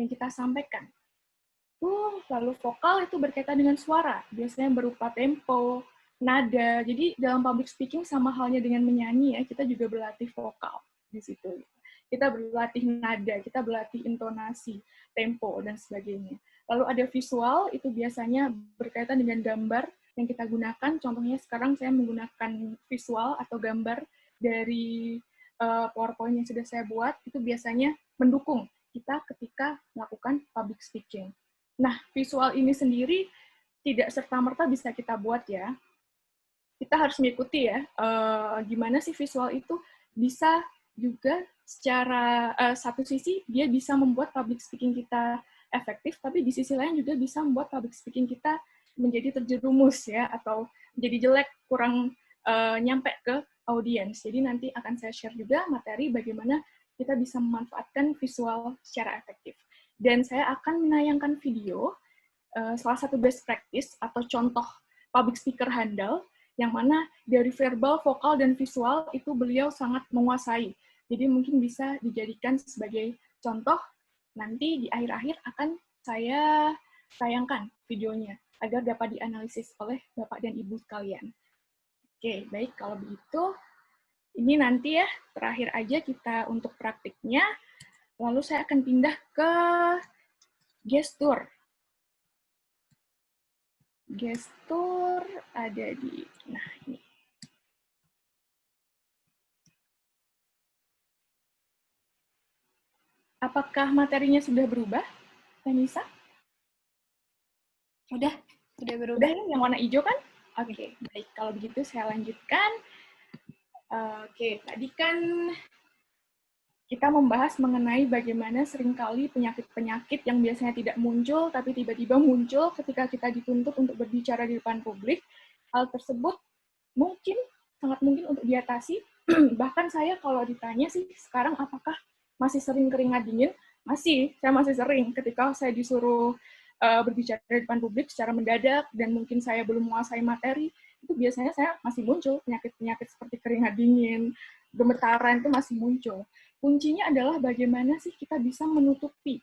yang kita sampaikan. Lalu vokal itu berkaitan dengan suara, biasanya berupa tempo, nada. Jadi dalam public speaking sama halnya dengan menyanyi ya, kita juga berlatih vokal di situ. Kita berlatih nada, kita berlatih intonasi, tempo, dan sebagainya. Lalu ada visual, itu biasanya berkaitan dengan gambar yang kita gunakan. Contohnya sekarang saya menggunakan visual atau gambar dari PowerPoint yang sudah saya buat, itu biasanya mendukung kita ketika melakukan public speaking. Nah, visual ini sendiri tidak serta-merta bisa kita buat ya. Kita harus mengikuti ya, gimana sih visual itu bisa juga secara satu sisi dia bisa membuat public speaking kita efektif, tapi di sisi lain juga bisa membuat public speaking kita menjadi terjerumus ya, atau menjadi jelek, kurang nyampe ke audiens. Jadi nanti akan saya share juga materi bagaimana kita bisa memanfaatkan visual secara efektif. Dan saya akan menayangkan video salah satu best practice atau contoh public speaker handal yang mana dari verbal, vokal, dan visual itu beliau sangat menguasai. Jadi mungkin bisa dijadikan sebagai contoh, nanti di akhir-akhir akan saya tayangkan videonya agar dapat dianalisis oleh Bapak dan Ibu sekalian. Oke, baik kalau begitu. Ini nanti ya, terakhir aja kita untuk praktiknya. Lalu saya akan pindah ke gestur. Gestur ada di, nah ini. Apakah materinya sudah berubah, Tanisa? Sudah berubah. Udah ya, yang warna hijau kan? Oke, baik. Kalau begitu saya lanjutkan. Oke, tadi kan kita membahas mengenai bagaimana seringkali penyakit-penyakit yang biasanya tidak muncul, tapi tiba-tiba muncul ketika kita dituntut untuk berbicara di depan publik. Hal tersebut mungkin, sangat mungkin untuk diatasi. Bahkan saya kalau ditanya sih, sekarang apakah masih sering keringat dingin? Saya masih sering ketika saya disuruh berbicara di depan publik secara mendadak, dan mungkin saya belum menguasai materi, itu biasanya saya masih muncul penyakit-penyakit seperti keringat dingin, gemetaran itu masih muncul. Kuncinya adalah bagaimana sih kita bisa menutupi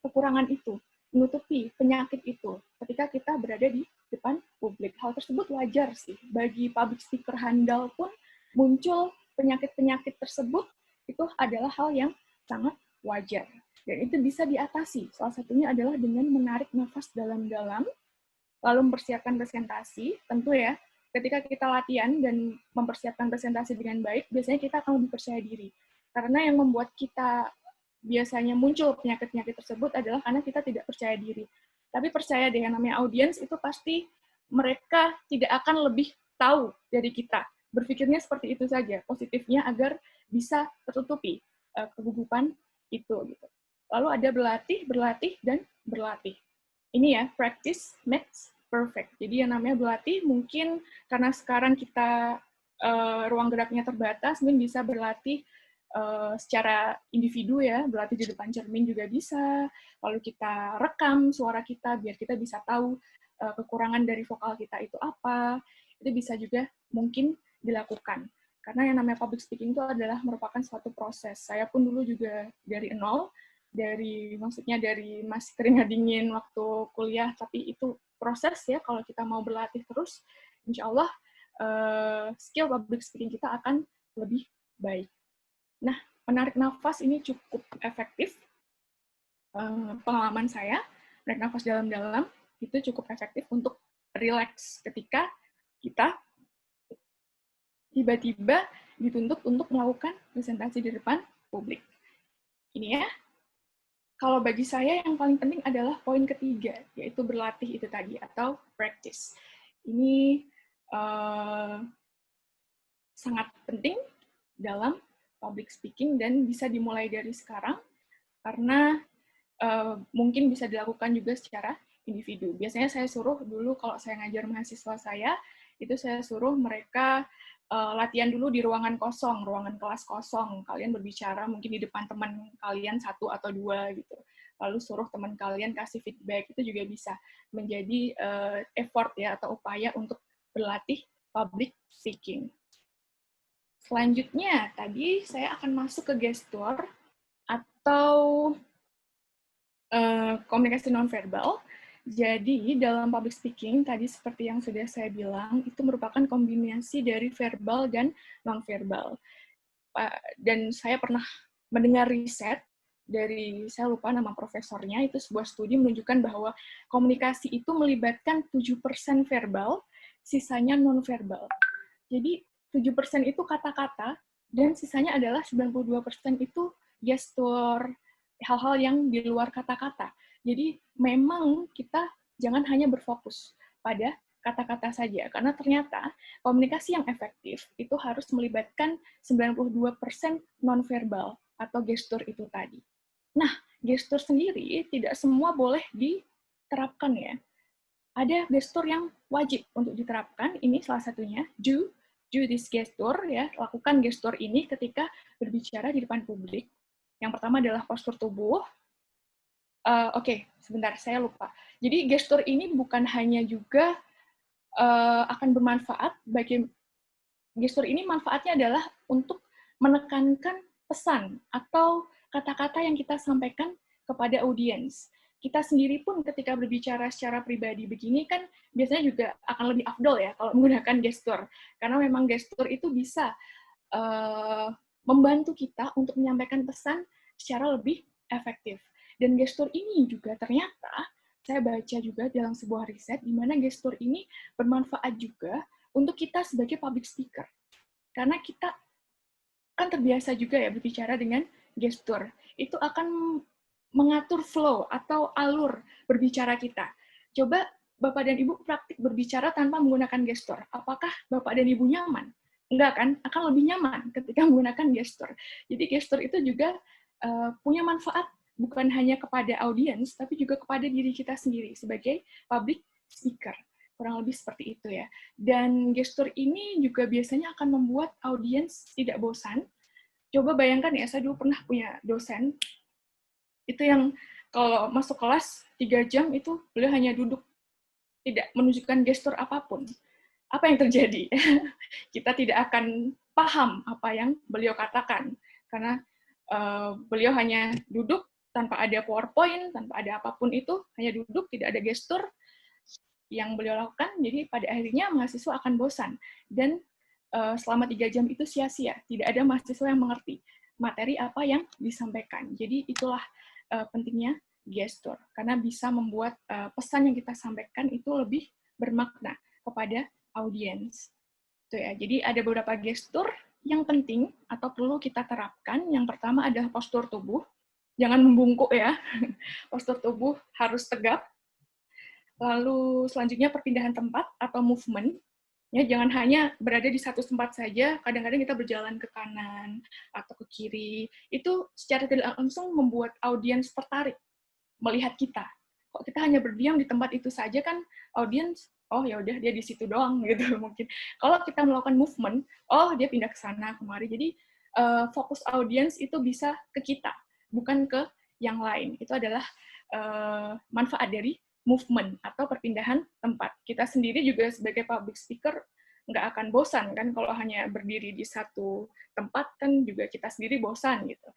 kekurangan itu, menutupi penyakit itu ketika kita berada di depan publik. Hal tersebut wajar sih. Bagi public speaker handal pun muncul penyakit-penyakit tersebut, itu adalah hal yang sangat wajar. Dan itu bisa diatasi. Salah satunya adalah dengan menarik nafas dalam-dalam, lalu mempersiapkan presentasi. Tentu ya, ketika kita latihan dan mempersiapkan presentasi dengan baik, biasanya kita akan lebih percaya diri. Karena yang membuat kita biasanya muncul penyakit-penyakit tersebut adalah karena kita tidak percaya diri. Tapi percaya deh, yang namanya audiens itu pasti mereka tidak akan lebih tahu dari kita. Berpikirnya seperti itu saja, positifnya agar bisa tertutupi kegugupan itu. Gitu. Lalu ada berlatih, berlatih, dan berlatih. Ini ya, practice makes perfect. Jadi yang namanya berlatih mungkin karena sekarang kita ruang geraknya terbatas, mungkin bisa berlatih secara individu ya, berlatih di depan cermin juga bisa, lalu kita rekam suara kita biar kita bisa tahu kekurangan dari vokal kita itu apa, itu bisa juga mungkin dilakukan. Karena yang namanya public speaking itu adalah merupakan suatu proses. Saya pun dulu juga dari nol, maksudnya dari masih keringat dingin waktu kuliah, tapi itu proses ya, kalau kita mau berlatih terus, insya Allah skill public speaking kita akan lebih baik. Nah, menarik nafas ini cukup efektif. Pengalaman saya, menarik nafas dalam-dalam itu cukup efektif untuk relax ketika kita tiba-tiba dituntut untuk melakukan presentasi di depan publik. Ini ya. Kalau bagi saya yang paling penting adalah poin ketiga, yaitu berlatih itu tadi, atau practice. Ini sangat penting dalam public speaking dan bisa dimulai dari sekarang, karena mungkin bisa dilakukan juga secara individu. Biasanya saya suruh dulu kalau saya ngajar mahasiswa saya, itu saya suruh mereka latihan dulu di ruangan kosong, ruangan kelas kosong. Kalian berbicara mungkin di depan teman kalian 1 atau 2 gitu. Lalu suruh teman kalian kasih feedback, itu juga bisa menjadi effort ya, atau upaya untuk berlatih public speaking. Selanjutnya, tadi saya akan masuk ke gestur atau komunikasi nonverbal. Jadi dalam public speaking tadi seperti yang sudah saya bilang itu merupakan kombinasi dari verbal dan nonverbal. Dan saya pernah mendengar riset dari, saya lupa nama profesornya, itu sebuah studi menunjukkan bahwa komunikasi itu melibatkan 7% verbal, sisanya nonverbal. Jadi 7% itu kata-kata, dan sisanya adalah 92% itu gestur, hal-hal yang di luar kata-kata. Jadi memang kita jangan hanya berfokus pada kata-kata saja, karena ternyata komunikasi yang efektif itu harus melibatkan 92% nonverbal atau gestur itu tadi. Nah, gestur sendiri tidak semua boleh diterapkan ya. Ada gestur yang wajib untuk diterapkan, ini salah satunya, do this gestur, ya, lakukan gestur ini ketika berbicara di depan publik. Yang pertama adalah postur tubuh. Oke, sebentar, saya lupa. Jadi gestur ini bukan hanya juga akan bermanfaat bagi, gestur ini manfaatnya adalah untuk menekankan pesan atau kata-kata yang kita sampaikan kepada audiens. Kita sendiri pun ketika berbicara secara pribadi begini kan biasanya juga akan lebih afdol ya kalau menggunakan gestur. Karena memang gestur itu bisa membantu kita untuk menyampaikan pesan secara lebih efektif. Dan gestur ini juga ternyata, saya baca juga dalam sebuah riset, di mana gestur ini bermanfaat juga untuk kita sebagai public speaker. Karena kita kan terbiasa juga ya berbicara dengan gestur. Itu akan mengatur flow atau alur berbicara kita. Coba Bapak dan Ibu praktik berbicara tanpa menggunakan gestur. Apakah Bapak dan Ibu nyaman? Enggak kan? Akan lebih nyaman ketika menggunakan gestur. Jadi gestur itu juga punya manfaat bukan hanya kepada audiens, tapi juga kepada diri kita sendiri sebagai public speaker. Kurang lebih seperti itu ya. Dan gestur ini juga biasanya akan membuat audiens tidak bosan. Coba bayangkan ya, saya dulu pernah punya dosen, itu yang kalau masuk kelas 3 jam itu beliau hanya duduk, tidak menunjukkan gestur apapun. Apa yang terjadi? Kita tidak akan paham apa yang beliau katakan, karena beliau hanya duduk tanpa ada PowerPoint, tanpa ada apapun itu, hanya duduk, tidak ada gestur yang beliau lakukan, jadi pada akhirnya mahasiswa akan bosan. Dan selama 3 jam itu sia-sia, tidak ada mahasiswa yang mengerti materi apa yang disampaikan. Jadi itulah pentingnya gestur, karena bisa membuat pesan yang kita sampaikan itu lebih bermakna kepada audiens. Itu ya. Jadi ada beberapa gestur yang penting atau perlu kita terapkan. Yang pertama adalah postur tubuh. Jangan membungkuk ya. Postur tubuh harus tegap. Lalu selanjutnya perpindahan tempat atau movement. Ya, jangan hanya berada di satu tempat saja, kadang-kadang kita berjalan ke kanan atau ke kiri, itu secara tidak langsung membuat audiens tertarik melihat kita. Kok kita hanya berdiam di tempat itu saja kan audiens, oh ya udah dia di situ doang gitu mungkin. Kalau kita melakukan movement, oh dia pindah ke sana kemari. Jadi fokus audiens itu bisa ke kita, bukan ke yang lain. Itu adalah manfaat dari movement atau perpindahan tempat. Kita sendiri juga sebagai public speaker nggak akan bosan kan kalau hanya berdiri di satu tempat, kan juga kita sendiri bosan gitu.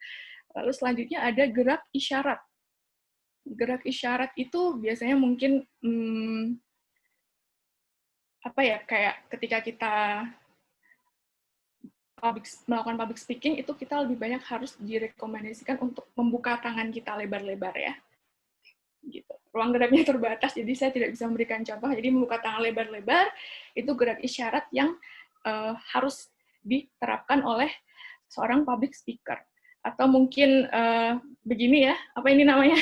Lalu selanjutnya ada gerak isyarat. Gerak isyarat itu biasanya mungkin apa ya, kayak ketika kita melakukan public speaking itu kita lebih banyak harus direkomendasikan untuk membuka tangan kita lebar-lebar ya. Gitu. Ruang geraknya terbatas, jadi saya tidak bisa memberikan contoh. Jadi membuka tangan lebar-lebar itu gerak isyarat yang harus diterapkan oleh seorang public speaker. Atau mungkin begini ya, apa ini namanya?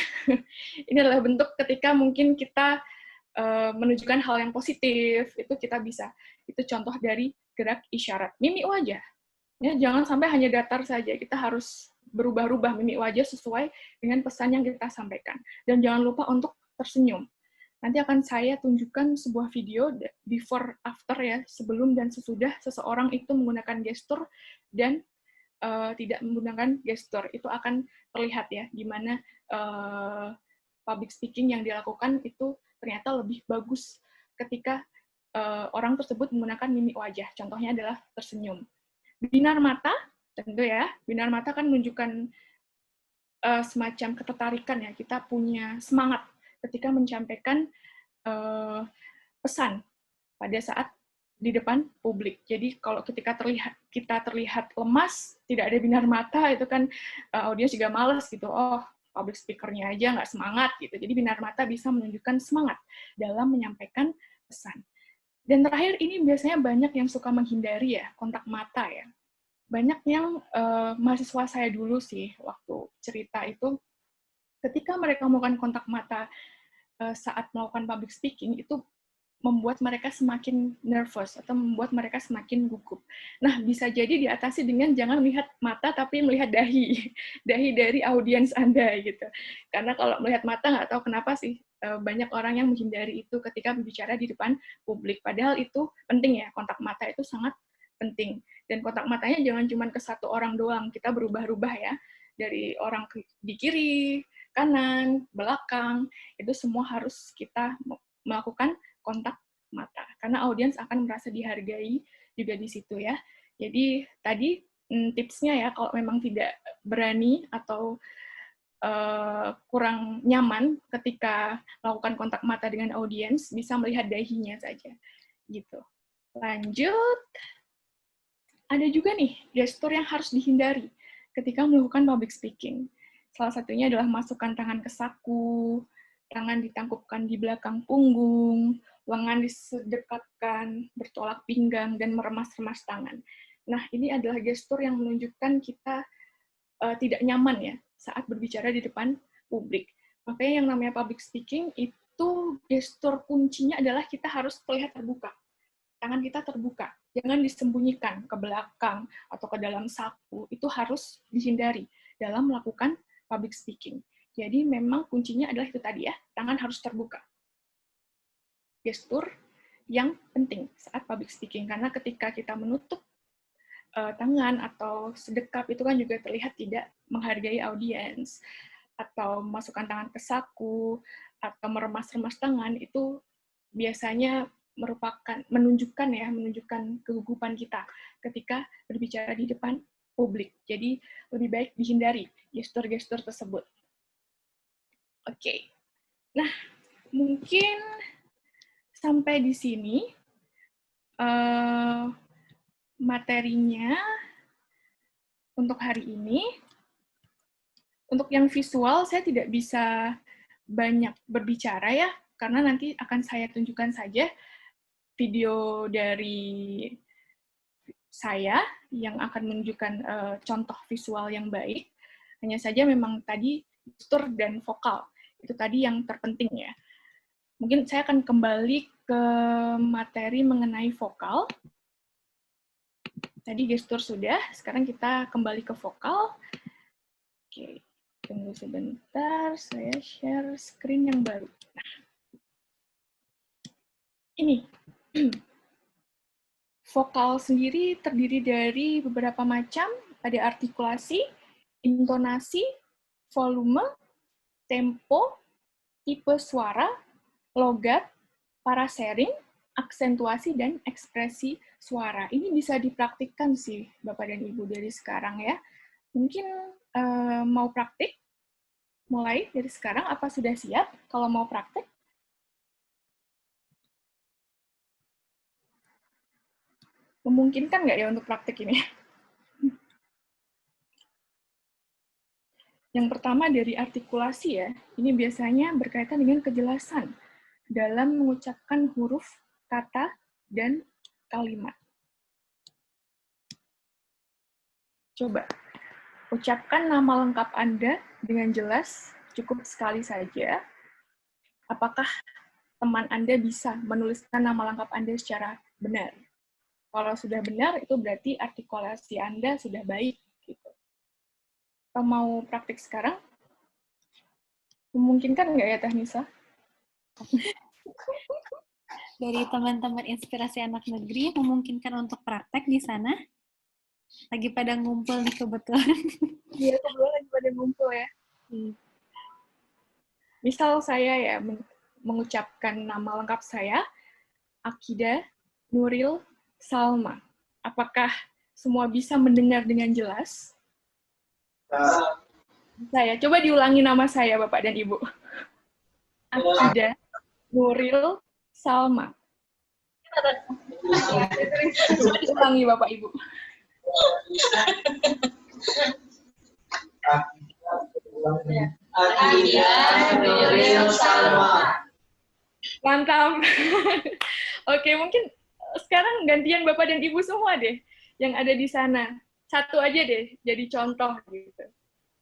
Ini adalah bentuk ketika mungkin kita menunjukkan hal yang positif, itu kita bisa. Itu contoh dari gerak isyarat. Mimik wajah. Ya, jangan sampai hanya datar saja, kita harus berubah-ubah mimik wajah sesuai dengan pesan yang kita sampaikan. Dan jangan lupa untuk tersenyum. Nanti akan saya tunjukkan sebuah video before after ya, sebelum dan sesudah seseorang itu menggunakan gestur dan tidak menggunakan gestur. Itu akan terlihat ya, gimana public speaking yang dilakukan itu ternyata lebih bagus ketika orang tersebut menggunakan mimik wajah. Contohnya adalah tersenyum. Binar mata, tentu ya, binar mata kan menunjukkan semacam ketertarikan ya, kita punya semangat ketika menyampaikan pesan pada saat di depan publik. Jadi kalau kita terlihat lemas, tidak ada binar mata, itu kan audiens juga males gitu. Oh, public speaker-nya aja nggak semangat gitu. Jadi binar mata bisa menunjukkan semangat dalam menyampaikan pesan. Dan terakhir, ini biasanya banyak yang suka menghindari ya, kontak mata ya. Banyak yang mahasiswa saya dulu sih, waktu cerita itu, ketika mereka melakukan kontak mata saat melakukan public speaking, itu membuat mereka semakin nervous atau membuat mereka semakin gugup. Nah, bisa jadi diatasi dengan jangan melihat mata tapi melihat dahi, dahi dari audiens Anda gitu. Karena kalau melihat mata nggak tahu kenapa sih banyak orang yang menghindari itu ketika berbicara di depan publik. Padahal itu penting ya, kontak mata itu sangat penting. Dan kontak matanya jangan cuma ke satu orang doang, kita berubah-ubah ya. Dari orang di kiri, kanan, belakang, itu semua harus kita melakukan kontak mata, karena audiens akan merasa dihargai juga di situ ya. Jadi tadi tipsnya ya, kalau memang tidak berani atau kurang nyaman ketika melakukan kontak mata dengan audiens, bisa melihat dahinya saja. Gitu. Lanjut, ada juga nih gestur yang harus dihindari ketika melakukan public speaking. Salah satunya adalah masukkan tangan ke saku, tangan ditangkupkan di belakang punggung, lengan disedekatkan, bertolak pinggang, dan meremas-remas tangan. Nah, ini adalah gestur yang menunjukkan kita tidak nyaman ya saat berbicara di depan publik. Makanya yang namanya public speaking itu gestur kuncinya adalah kita harus terlihat terbuka. Tangan kita terbuka, jangan disembunyikan ke belakang atau ke dalam saku. Itu harus dihindari dalam melakukan public speaking. Jadi memang kuncinya adalah itu tadi ya, tangan harus terbuka. Gestur yang penting saat public speaking, karena ketika kita menutup tangan atau sedekap, itu kan juga terlihat tidak menghargai audiens. Atau masukkan tangan ke saku, atau meremas-remas tangan, itu biasanya menunjukkan kegugupan kita ketika berbicara di depan publik. Jadi lebih baik dihindari gestur-gestur tersebut. Oke. Nah, mungkin sampai di sini materinya untuk hari ini. Untuk yang visual saya tidak bisa banyak berbicara ya, karena nanti akan saya tunjukkan saja video dari saya yang akan menunjukkan contoh visual yang baik. Hanya saja memang tadi gestur dan vokal, itu tadi yang terpenting ya. Mungkin saya akan kembali ke materi mengenai vokal. Tadi gestur sudah, sekarang kita kembali ke vokal. Oke, tunggu sebentar, saya share screen yang baru. Nah, ini. Vokal sendiri terdiri dari beberapa macam, ada artikulasi, intonasi, volume, tempo, tipe suara, logat, parasering, aksentuasi, dan ekspresi suara. Ini bisa dipraktikkan sih, Bapak dan Ibu, dari sekarang ya. Mungkin mau praktik? Mulai dari sekarang, apa sudah siap kalau mau praktik? Memungkinkan nggak ya untuk praktik ini? Yang pertama dari artikulasi ya, ini biasanya berkaitan dengan kejelasan dalam mengucapkan huruf, kata, dan kalimat. Coba, ucapkan nama lengkap Anda dengan jelas, cukup sekali saja. Apakah teman Anda bisa menuliskan nama lengkap Anda secara benar? Kalau sudah benar, itu berarti artikulasi Anda sudah baik. Gitu. Kalau mau praktik sekarang, memungkinkan nggak ya, Teh Nisa? Dari teman-teman inspirasi anak negeri, memungkinkan untuk praktek di sana? Lagi pada ngumpul nih kebetulan. Iya, kebetulan lagi pada ngumpul ya. Misal saya ya mengucapkan nama lengkap saya, Akida Nuril Salma. Apakah semua bisa mendengar dengan jelas? Saya. Coba diulangi nama saya, Bapak dan Ibu. Anda Nuril Salma. Coba diulangi, Bapak Ibu. Anda Nuril Salma. Mantap. Oke, mungkin sekarang gantian Bapak dan Ibu semua deh yang ada di sana. Satu aja deh, jadi contoh gitu.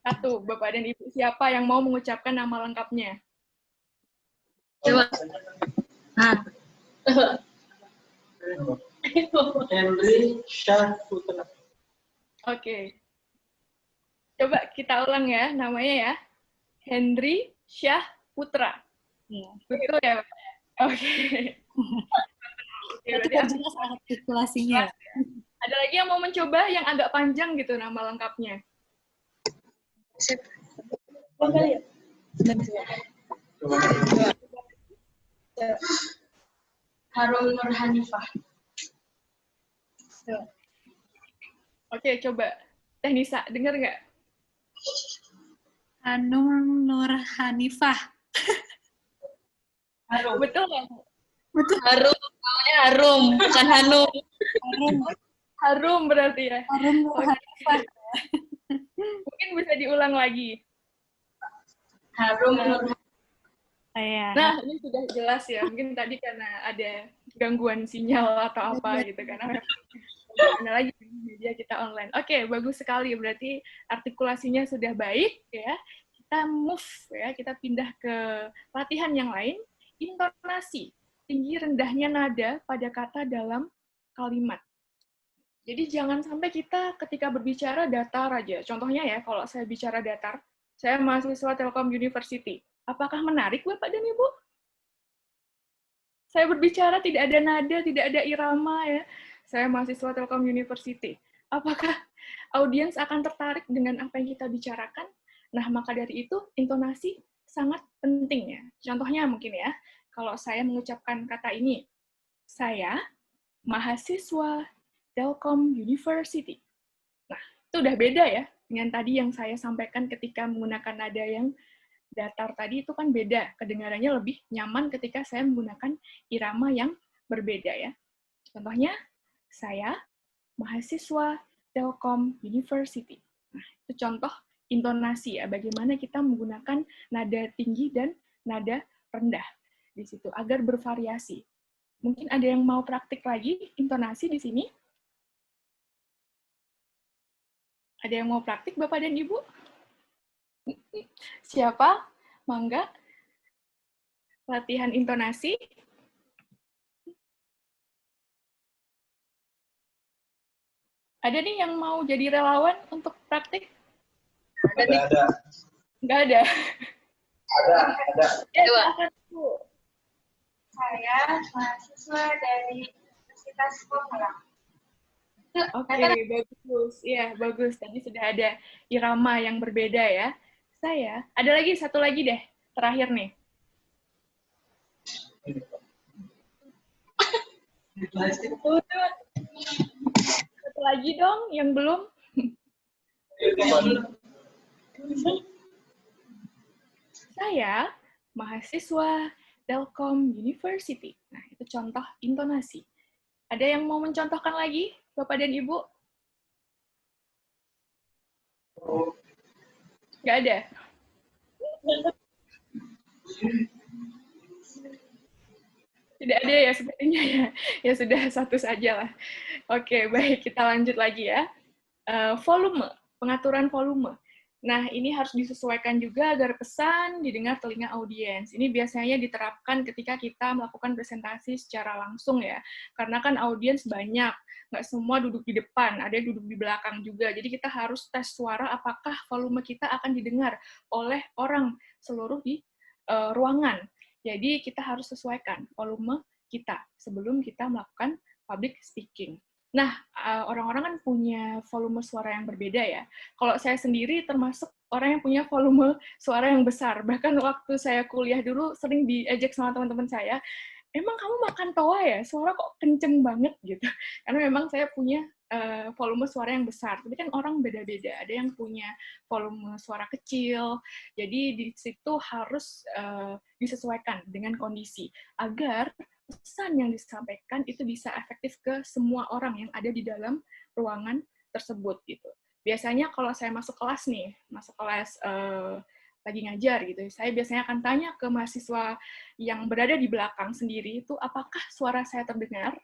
Satu, Bapak dan Ibu, siapa yang mau mengucapkan nama lengkapnya? Coba. Nah. Henry Syah Putra. Oke. Coba kita ulang ya, namanya ya. Henry Syah Putra. Iya. Betul ya, Bapak? Oke. Oke, Itu berarti jelas artikulasinya. ada lagi yang mau mencoba yang agak panjang gitu nama lengkapnya? Harum Nur Hanifah. Oke, coba. Teh Nisa, denger nggak? Hanum Nur Hanifah. Harum. Betul nggak? Betul. Harum, namanya Harum, bukan Hanum. Harum. Harum berarti ya. Harum Nur Hanifah. Mungkin bisa diulang lagi. Harum Nur. Nah, ini sudah jelas ya. Mungkin tadi karena ada gangguan sinyal atau apa gitu. Karena mana lagi media kita online. Oke, bagus sekali. Berarti artikulasinya sudah baik ya. Kita move ya, kita pindah ke latihan yang lain. Intonasi, tinggi rendahnya nada pada kata dalam kalimat. Jadi jangan sampai kita ketika berbicara datar aja. Contohnya ya, kalau saya bicara datar, saya mahasiswa Telkom University. Apakah menarik Bapak dan Ibu? Saya berbicara tidak ada nada, tidak ada irama ya. Saya mahasiswa Telkom University. Apakah audiens akan tertarik dengan apa yang kita bicarakan? Nah, maka dari itu intonasi sangat penting ya. Contohnya mungkin ya, kalau saya mengucapkan kata ini, saya mahasiswa Telkom University. Nah, itu udah beda ya dengan tadi yang saya sampaikan ketika menggunakan nada yang datar tadi, itu kan beda. Kedengarannya lebih nyaman ketika saya menggunakan irama yang berbeda ya. Contohnya, saya mahasiswa Telkom University. Nah, itu contoh intonasi ya, bagaimana kita menggunakan nada tinggi dan nada rendah di situ agar bervariasi. Mungkin ada yang mau praktik lagi intonasi di sini? Ada yang mau praktik Bapak dan Ibu? Siapa? Mangga. Latihan intonasi. Ada nih yang mau jadi relawan untuk praktik? Ada. Nggak ada. Ada. Ya, silakan, Bu. Saya mahasiswa dari Universitas Pamulang. Oke, bagus. Iya, bagus. Tadi sudah ada irama yang berbeda ya. Saya, ada lagi, satu lagi deh. Terakhir nih. Satu lagi dong, yang belum. Saya mahasiswa Telkom University. Nah, itu contoh intonasi. Ada yang mau mencontohkan lagi, Bapak dan Ibu? Nggak ada? Tidak ada ya sepertinya ya. Ya sudah, satu saja lah. Oke, baik. Kita lanjut lagi ya. Volume, pengaturan volume. Nah, ini harus disesuaikan juga agar pesan didengar telinga audiens. Ini biasanya diterapkan ketika kita melakukan presentasi secara langsung ya. Karena kan audiens banyak, nggak semua duduk di depan, ada yang duduk di belakang juga. Jadi kita harus tes suara apakah volume kita akan didengar oleh orang seluruh di ruangan. Jadi kita harus sesuaikan volume kita sebelum kita melakukan public speaking. Nah, orang-orang kan punya volume suara yang berbeda ya. Kalau saya sendiri termasuk orang yang punya volume suara yang besar. Bahkan waktu saya kuliah dulu sering diejek sama teman-teman saya, emang kamu makan toa ya? Suara kok kenceng banget gitu. Karena memang saya punya volume suara yang besar. Tapi kan orang beda-beda. Ada yang punya volume suara kecil. Jadi di situ harus disesuaikan dengan kondisi agar pesan yang disampaikan itu bisa efektif ke semua orang yang ada di dalam ruangan tersebut gitu. Biasanya kalau saya masuk kelas nih, masuk kelas lagi ngajar gitu, saya biasanya akan tanya ke mahasiswa yang berada di belakang sendiri itu apakah suara saya terdengar?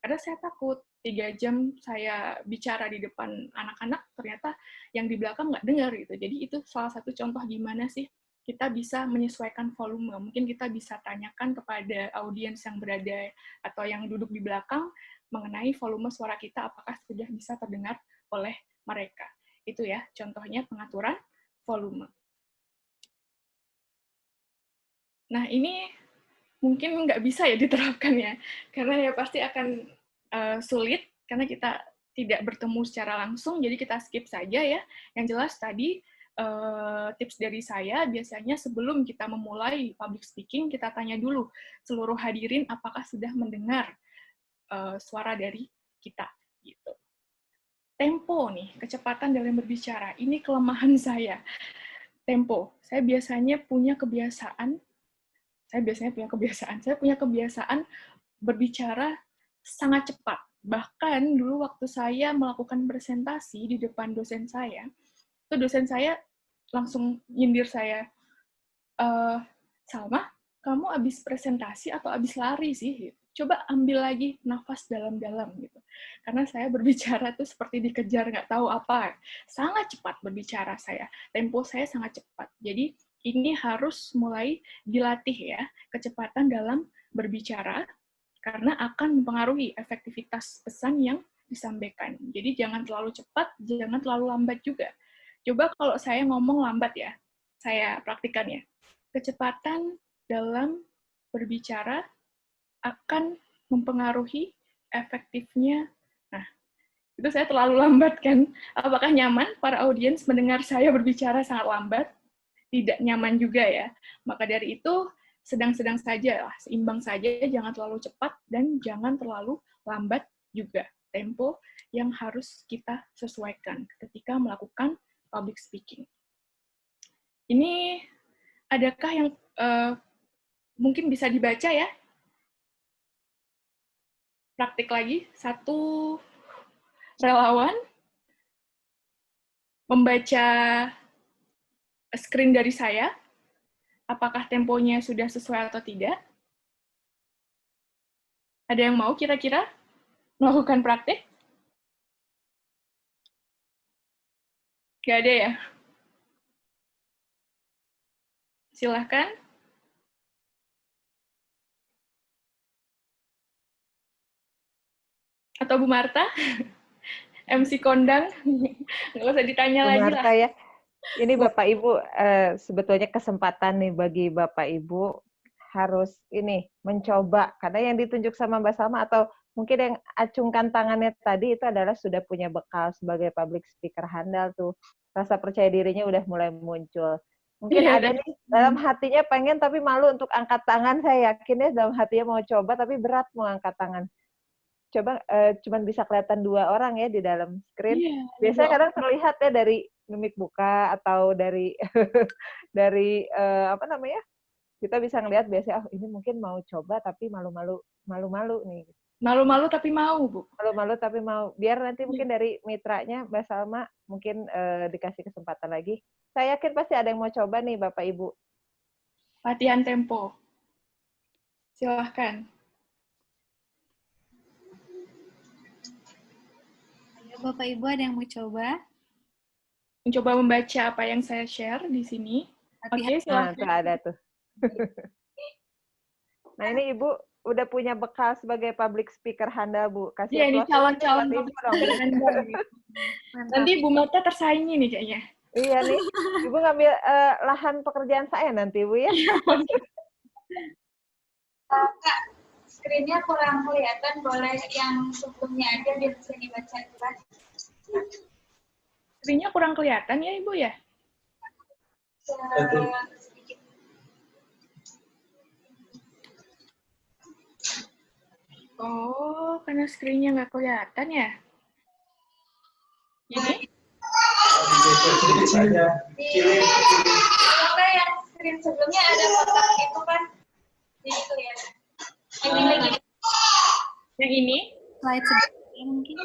Karena saya takut 3 jam saya bicara di depan anak-anak ternyata yang di belakang nggak dengar gitu. Jadi itu salah satu contoh gimana sih kita bisa menyesuaikan volume. Mungkin kita bisa tanyakan kepada audiens yang berada atau yang duduk di belakang mengenai volume suara kita apakah sudah bisa terdengar oleh mereka. Itu ya contohnya pengaturan volume. Nah, ini mungkin nggak bisa ya diterapkan ya, karena ya pasti akan sulit, karena kita tidak bertemu secara langsung, jadi kita skip saja ya. Yang jelas tadi, tips dari saya, biasanya sebelum kita memulai public speaking, kita tanya dulu seluruh hadirin apakah sudah mendengar suara dari kita. Gitu. Tempo nih, kecepatan dalam berbicara, ini kelemahan saya. Tempo, saya biasanya punya kebiasaan berbicara sangat cepat. Bahkan dulu waktu saya melakukan presentasi di depan dosen saya, itu dosen saya langsung nyindir saya, Salma, kamu habis presentasi atau habis lari sih? Coba ambil lagi nafas dalam-dalam gitu. Karena saya berbicara tuh seperti dikejar nggak tahu apa. Sangat cepat berbicara saya. Tempo saya sangat cepat. Jadi ini harus mulai dilatih ya, kecepatan dalam berbicara, karena akan mempengaruhi efektivitas pesan yang disampaikan. Jadi jangan terlalu cepat, jangan terlalu lambat juga. Coba kalau saya ngomong lambat ya, saya praktikan ya. Kecepatan dalam berbicara akan mempengaruhi efektifnya. Nah, itu saya terlalu lambat kan? Apakah nyaman para audiens mendengar saya berbicara sangat lambat? Tidak nyaman juga ya. Maka dari itu, sedang-sedang saja lah, seimbang saja, jangan terlalu cepat dan jangan terlalu lambat juga. Tempo yang harus kita sesuaikan ketika melakukan public speaking. Ini adakah yang mungkin bisa dibaca ya? Praktik lagi, satu relawan membaca screen dari saya, apakah temponya sudah sesuai atau tidak? Ada yang mau kira-kira melakukan praktik? Nggak ada ya? Silahkan. Atau Bu Marta? MC kondang? Nggak usah ditanya Bu lagi Marta lah. ya. Ini Bapak Ibu, sebetulnya kesempatan nih bagi Bapak Ibu harus ini mencoba. Karena yang ditunjuk sama Mbak Salma atau mungkin yang acungkan tangannya tadi itu adalah sudah punya bekal sebagai public speaker handal tuh. Rasa percaya dirinya udah mulai muncul. Mungkin Iya, ada nih dalam hatinya pengen tapi malu untuk angkat tangan. Saya yakin ya dalam hatinya mau coba tapi berat mau angkat tangan. Coba cuman bisa kelihatan 2 orang ya di dalam screen. Iya, Biasanya kadang terlihat ya dari mimik muka atau dari dari apa namanya? Kita bisa ngelihat biasanya ini mungkin mau coba tapi malu-malu nih. malu-malu tapi mau, Bu. Malu-malu tapi mau. Biar nanti mungkin dari mitranya Mbak Salma mungkin dikasih kesempatan lagi. Saya yakin pasti ada yang mau coba nih Bapak Ibu. Latihan tempo. Silahkan. Bapak Ibu ada yang mau coba? Mencoba membaca apa yang saya share di sini. Oke, silahkan. Nah, tuh ada tuh. Nah, ini Ibu udah punya bekal sebagai public speaker handal, Bu. Kasih Iya, ini aplaus calon-calon buat Ibu dong. Nanti Bu Marta tersaingi nih kayaknya. Iya nih. Ibu ngambil lahan pekerjaan saya nanti, Bu ya. Kak, screen-nya kurang kelihatan, boleh yang sebelumnya aja biar bisa dibaca jelas. Screen-nya kurang kelihatan ya, Ibu ya? Sedikit. Oh, karena screen-nya nggak kelihatan ya? Ini? Kalau yang screen sebelumnya ada kotak itu kan, jadi kelihatan. Yang ini? Slide sebelumnya mungkin.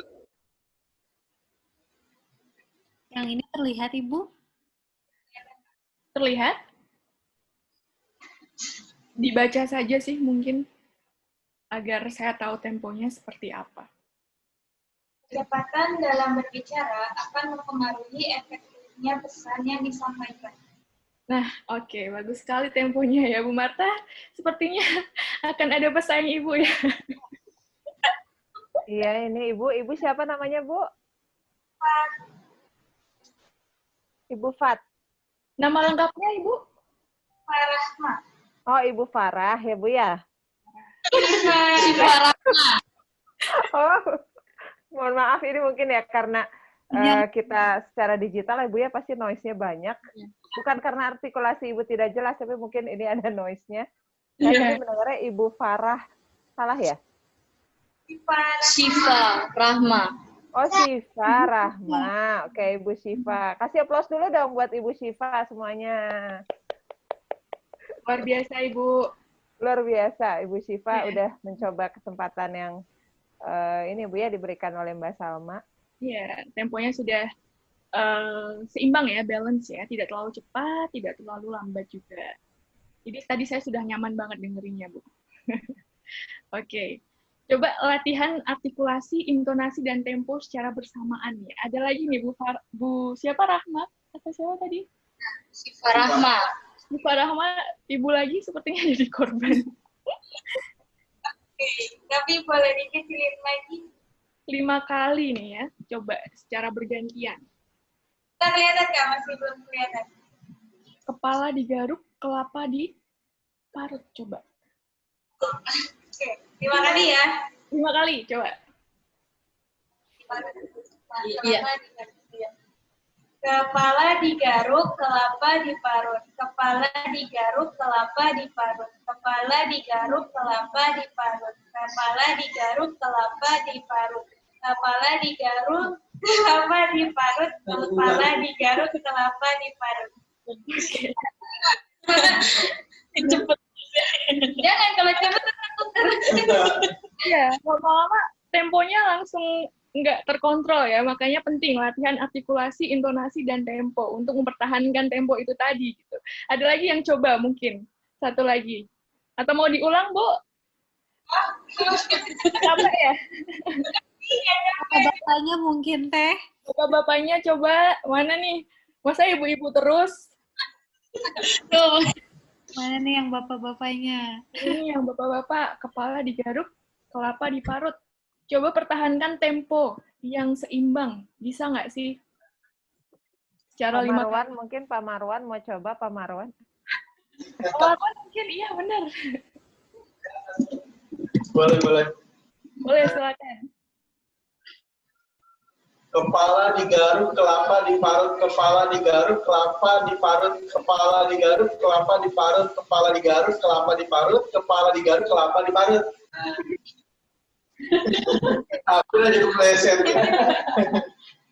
Yang ini terlihat, Ibu? Terlihat? Dibaca saja sih mungkin, agar saya tahu temponya seperti apa. Kecepatan dalam berbicara akan mempengaruhi efektifnya pesan yang disampaikan. Nah, oke, bagus sekali temponya ya, Bu Marta. Sepertinya akan ada pesaing Ibu ya. Iya, ini Ibu. Ibu siapa namanya, Bu? Ibu Fat. Nama lengkapnya Ibu? Farahma. Oh, Ibu Farah ya, Bu ya? Oh, mohon maaf ini mungkin ya karena kita secara digital ya Bu ya pasti noise-nya banyak. Bukan karena artikulasi Ibu tidak jelas, tapi mungkin ini ada noise-nya. Saya tadi mendengarnya Ibu Farah, salah ya? Syifa Rahma. Oh, Syifa Rahma. Oke, Ibu Syifa. Kasih aplaus dulu dong buat Ibu Syifa semuanya. Luar biasa Ibu. Luar biasa, Ibu Syifa udah mencoba kesempatan yang ini Bu ya diberikan oleh Mbak Salma. Iya, temponya sudah seimbang ya, balance ya. Tidak terlalu cepat, tidak terlalu lambat juga. Jadi tadi saya sudah nyaman banget dengerinnya, Bu. Oke. Coba latihan artikulasi, intonasi, dan tempo secara bersamaan ya. Ada lagi nih, Bu siapa Rahma? Atau siapa tadi? Syifa Rahma. Syifa Rahma, Ibu lagi sepertinya jadi korban. Tapi boleh dikecilin lagi. 5 kali nih ya, coba secara bergantian. Kita kelihatan nggak? Masih belum kelihatan. Kepala digaruk, kelapa diparut, coba. Oke, 5 kali ya. 5 kali, coba. Iya. Kepala digaruk, kelapa diparut. Kepala digaruk, kelapa diparut. Kepala digaruk, kelapa diparut. Kepala digaruk, kelapa diparut. Kepala digaruk, kelapa diparut. Kepala digaruk, kelapa diparut. Cepet. Jangan, kalau cepet terputar. Iya, lama-lama temponya langsung nggak terkontrol ya, makanya penting latihan artikulasi, intonasi, dan tempo untuk mempertahankan tempo itu tadi. Gitu. Ada lagi yang coba mungkin? Satu lagi. Atau mau diulang, Bu? Capek ya? Bapaknya mungkin, Teh. Bapak-bapaknya coba, mana nih? Masa ibu-ibu terus? Tuh. Mana nih yang bapak-bapaknya? Ini yang bapak-bapak, kepala digaruk, kelapa diparut. Coba pertahankan tempo yang seimbang. Bisa nggak sih? Secara Pak 5 Marwan, mungkin Pak Marwan mau coba, Pak Marwan. kali. Mungkin, iya benar. Boleh. Boleh, silakan. Kepala digaruk, kelapa diparut, kepala digaruk, kelapa diparut, kepala digaruk, kelapa diparut, kepala digaruk, kelapa diparut, kepala digaruk, kelapa diparut. Aku udah jadi pleset.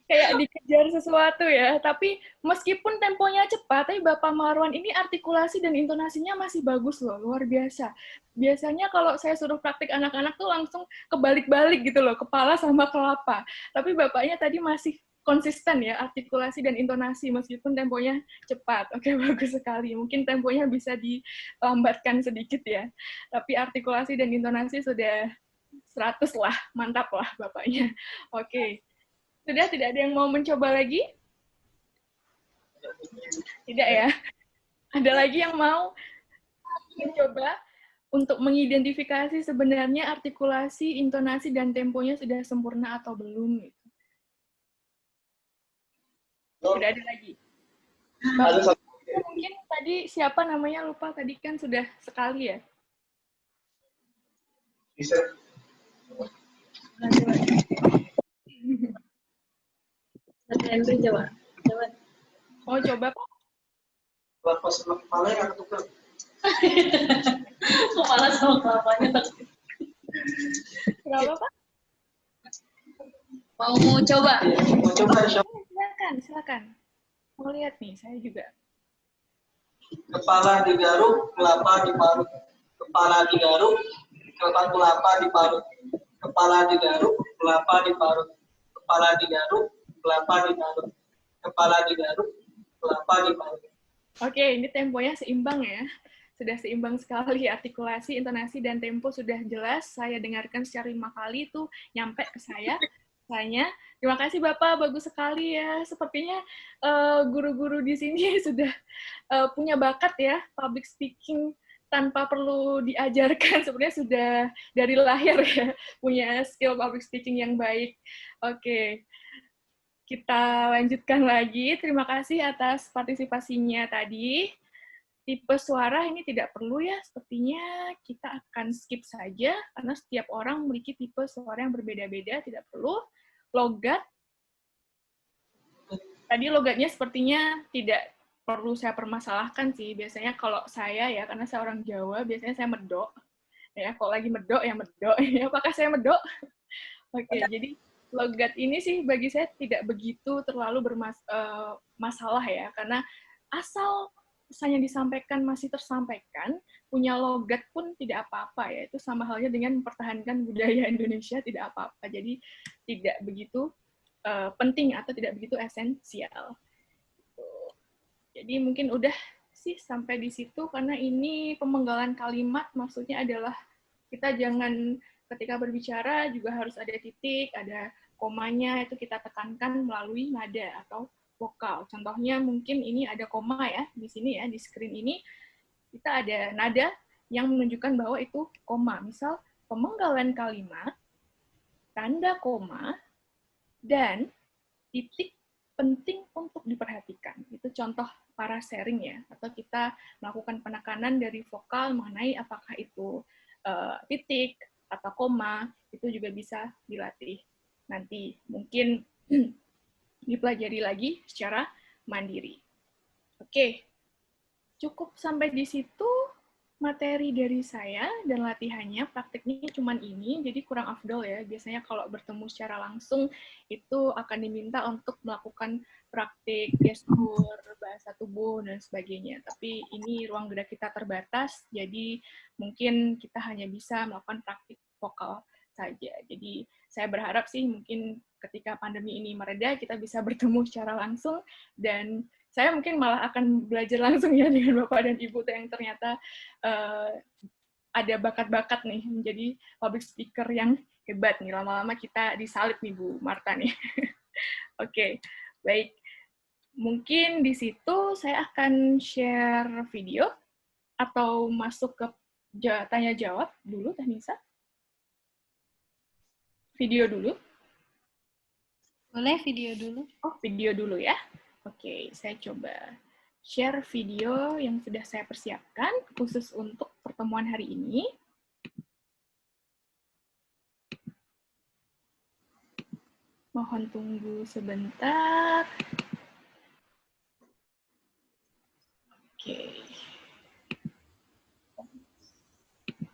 Kayak dikejar sesuatu ya, tapi meskipun temponya cepat, tapi Bapak Marwan ini artikulasi dan intonasinya masih bagus loh, luar biasa. Biasanya kalau saya suruh praktik anak-anak tuh langsung kebalik-balik gitu loh, kepala sama kelapa. Tapi Bapaknya tadi masih konsisten ya, artikulasi dan intonasi, meskipun temponya cepat. Oke, bagus sekali. Mungkin temponya bisa dilambatkan sedikit ya, tapi artikulasi dan intonasi sudah 100 lah, mantap lah Bapaknya. Oke. Sudah tidak ada yang mau mencoba lagi? Tidak ya? Ada lagi yang mau mencoba untuk mengidentifikasi sebenarnya artikulasi, intonasi, dan temponya sudah sempurna atau belum? Tidak ada lagi. Ada satu. Mungkin tadi siapa namanya lupa, tadi kan sudah sekali ya? Bisa. Henry coba. Oh, coba Pak. Kelapa sama kepala yang ketukar. Kepala sama kelapanya. Gak apa-apa. Mau coba? Mau coba ya, Syok? Silakan. Mau lihat nih, saya juga. Kepala digaruk, kelapa diparut. Kepala digaruk, kelapa diparut. Kepala digaruk, kelapa diparut. Kepala digaruk, kelapa diparut. Kepala digaruk, kelapa diparut. Oke, ini temponya seimbang ya. Sudah seimbang sekali, artikulasi, intonasi, dan tempo sudah jelas. Saya dengarkan secara 5 kali itu nyampe ke saya. Terima kasih Bapak, bagus sekali ya. Sepertinya guru-guru di sini sudah punya bakat ya, public speaking tanpa perlu diajarkan. Sebenarnya sudah dari lahir ya, punya skill public speaking yang baik. Oke. Kita lanjutkan lagi. Terima kasih atas partisipasinya tadi. Tipe suara ini tidak perlu ya, sepertinya kita akan skip saja, karena setiap orang memiliki tipe suara yang berbeda-beda, tidak perlu. Logat, tadi logatnya sepertinya tidak perlu saya permasalahkan sih. Biasanya kalau saya ya, karena saya orang Jawa, biasanya saya medok. Ya, kalau lagi medok, ya medok. Apakah saya medok? Oke, jadi logat ini sih bagi saya tidak begitu terlalu bermasalah ya, karena asal pesannya disampaikan masih tersampaikan, punya logat pun tidak apa-apa ya, itu sama halnya dengan mempertahankan budaya Indonesia, tidak apa-apa, jadi tidak begitu penting atau tidak begitu esensial. Jadi mungkin udah sih sampai di situ, karena ini pemenggalan kalimat, maksudnya adalah kita jangan ketika berbicara juga harus ada titik, ada komanya, itu kita tekankan melalui nada atau vokal. Contohnya mungkin ini ada koma ya, di sini ya, di screen ini, kita ada nada yang menunjukkan bahwa itu koma. Misal, pemenggalan kalimat, tanda koma, dan titik penting untuk diperhatikan. Itu contoh para sharing ya, atau kita melakukan penekanan dari vokal mengenai apakah itu titik atau koma, itu juga bisa dilatih. Nanti mungkin dipelajari lagi secara mandiri. Oke, cukup sampai di situ materi dari saya dan latihannya. Praktiknya cuma ini, jadi kurang afdol ya. Biasanya kalau bertemu secara langsung itu akan diminta untuk melakukan praktik gestur, bahasa tubuh, dan sebagainya. Tapi ini ruang gerak kita terbatas, jadi mungkin kita hanya bisa melakukan praktik vokal saja. Jadi saya berharap sih mungkin ketika pandemi ini mereda, kita bisa bertemu secara langsung, dan saya mungkin malah akan belajar langsung ya dengan Bapak dan Ibu yang ternyata ada bakat-bakat nih menjadi public speaker yang hebat nih. Lama-lama kita disalib nih Bu Marta nih. Oke, baik. Mungkin di situ saya akan share video atau masuk ke tanya jawab dulu, Teh Nisa. Video dulu. Boleh video dulu. Oh, video dulu ya. Oke, saya coba share video yang sudah saya persiapkan khusus untuk pertemuan hari ini. Mohon tunggu sebentar.